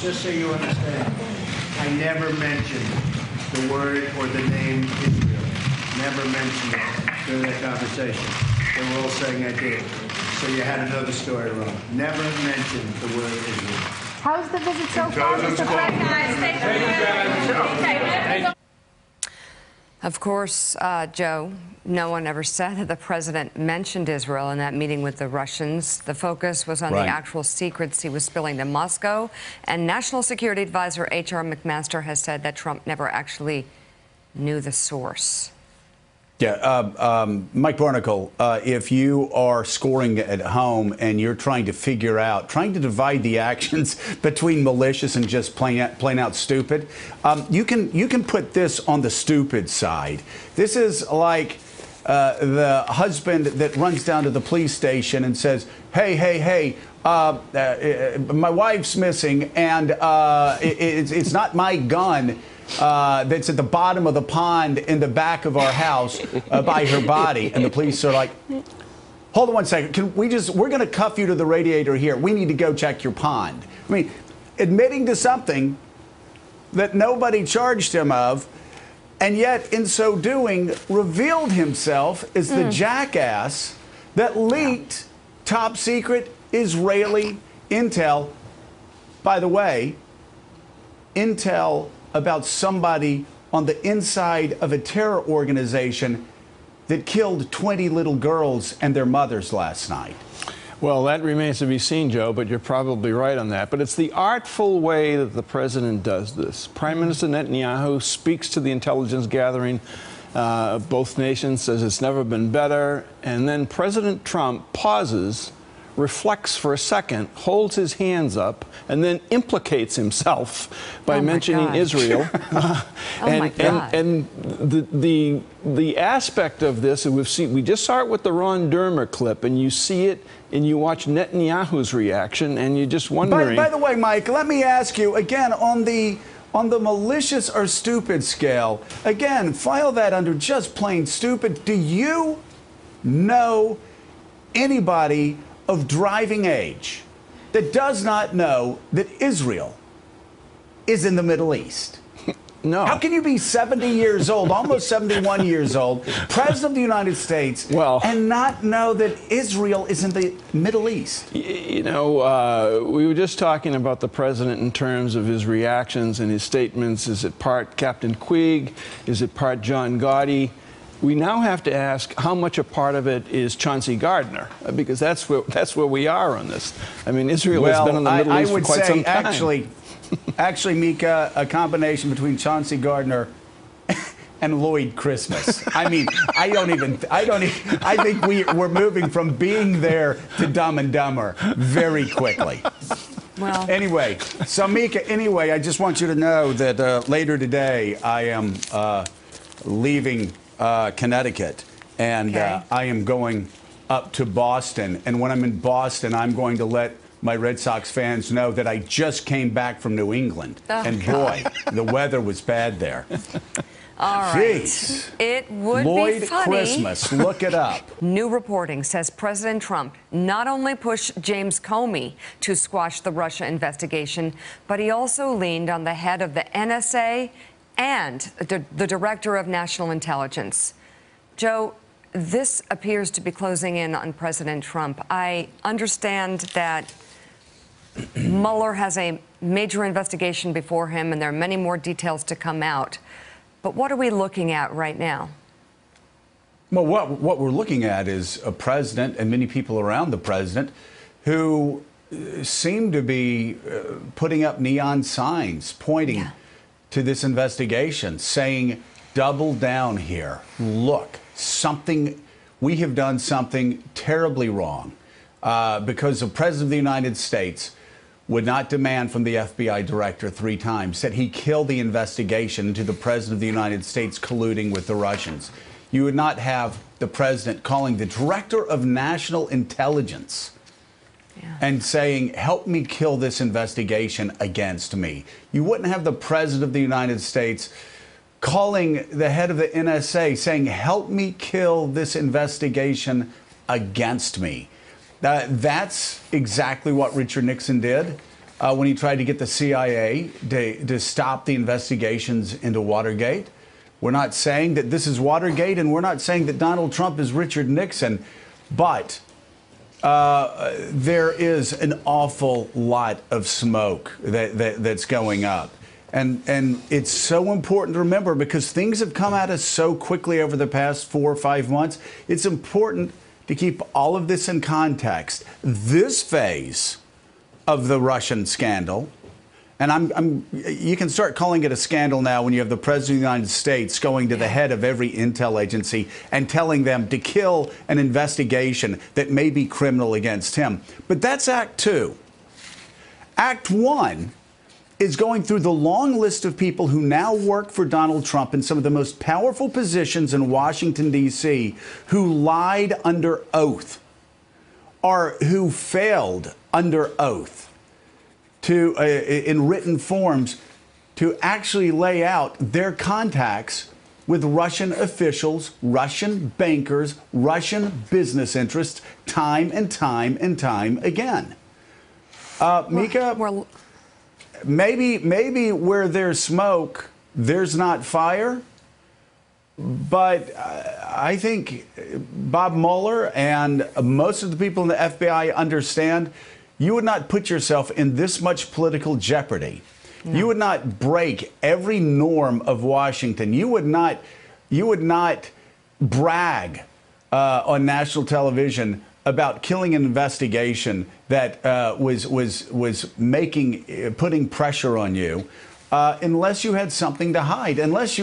Just so you understand, I never mentioned the word or the name Israel. Never mentioned it during that conversation. They were all saying I did. So you had to know the story wrong. Never mentioned the word Israel. How's the visit so far, Mr. President? Of course, Joe, no one ever said that the president mentioned Israel in that meeting with the Russians. The focus was on the actual secrets he was spilling to Moscow. And National Security Advisor H.R. McMaster has said that Trump never actually knew the source. Yeah, Mike Barnicle, if you are scoring at home and you're trying to figure out, trying to divide the actions between malicious and just plain out stupid, you can put this on the stupid side. This is like the husband that runs down to the police station and says, hey, my wife's missing and it's not my gun. That's at the bottom of the pond in the back of our house by her body. And the police are like, hold on one second. We're going to cuff you to the radiator here. We need to go check your pond. I mean, admitting to something that nobody charged him of, and yet in so doing revealed himself as the jackass that leaked top secret Israeli intel. By the way, intel about somebody on the inside of a terror organization that killed 20 little girls and their mothers last night. Well, that remains to be seen, Joe, but you're probably right on that. But it's the artful way that the president does this. Prime Minister Netanyahu speaks to the intelligence gathering of both nations, says it's never been better, and then President Trump pauses, reflects for a second, holds his hands up, and then implicates himself by mentioning Israel. And the aspect of this, and we just saw it with the Ron Dermer clip, and you see it, and you watch Netanyahu's reaction, and you're just wondering. By the way, Mike, let me ask you again on the malicious or stupid scale. Again, file that under just plain stupid. Do you know anybody of driving age that does not know that Israel is in the Middle East? No. How can you be 70 years old, almost 71 years old, President of the United States, and not know that Israel is in the Middle East? You know, we were just talking about the president in terms of his reactions and his statements. Is it part Captain Quigg? Is it part John Gotti? We now have to ask how much a part of it is Chauncey Gardner, because that's where we are on this. I mean, Israel has been in the Middle East for quite some time. Actually, Mika, a combination between Chauncey Gardner and Lloyd Christmas. I mean, I think we're moving from being there to Dumb and Dumber very quickly. Well, anyway, so Mika, I just want you to know that later today I am leaving Connecticut, and I am going up to Boston. And when I'm in Boston, I'm going to let my Red Sox fans know that I just came back from New England. And boy, the weather was bad there. All right. Jeez. It would Lloyd be funny. Christmas, look it up. New reporting says President Trump not only pushed James Comey to squash the Russia investigation, but he also leaned on the head of the NSA and the director of national intelligence. Joe, this appears to be closing in on President Trump. I understand that Mueller has a major investigation before him, and there are many more details to come out. But what are we looking at right now? Well, what we're looking at is a president and many people around the president who seem to be putting up neon signs pointing to this investigation, saying, double down here. Look, we have done something terribly wrong because the President of the United States would not demand from the FBI director 3 times that he kill the investigation into the President of the United States colluding with the Russians. You would not have the president calling the director of national intelligence and saying, help me kill this investigation against me. You wouldn't have the President of the United States calling the head of the NSA saying, help me kill this investigation against me. That's exactly what Richard Nixon did when he tried to get the CIA to stop the investigations into Watergate. We're not saying that this is Watergate, and we're not saying that Donald Trump is Richard Nixon, but there is an awful lot of smoke that's going up. And it's so important to remember, because things have come at us so quickly over the past 4 or 5 months. It's important to keep all of this in context. This phase of the Russian scandal, and you can start calling it a scandal now when you have the President of the United States going to the head of every intel agency and telling them to kill an investigation that may be criminal against him. But that's Act 2. Act 1 is going through the long list of people who now work for Donald Trump in some of the most powerful positions in Washington, D.C., who lied under oath or who failed under oath to, in written forms, to actually lay out their contacts with Russian officials, Russian bankers, Russian business interests, time and time and time again. Mika, maybe where there's smoke, there's not fire. But I think Bob Mueller and most of the people in the FBI understand you would not put yourself in this much political jeopardy. No. You would not break every norm of Washington. You would not brag on national television about killing an investigation that was putting pressure on you, unless you had something to hide, unless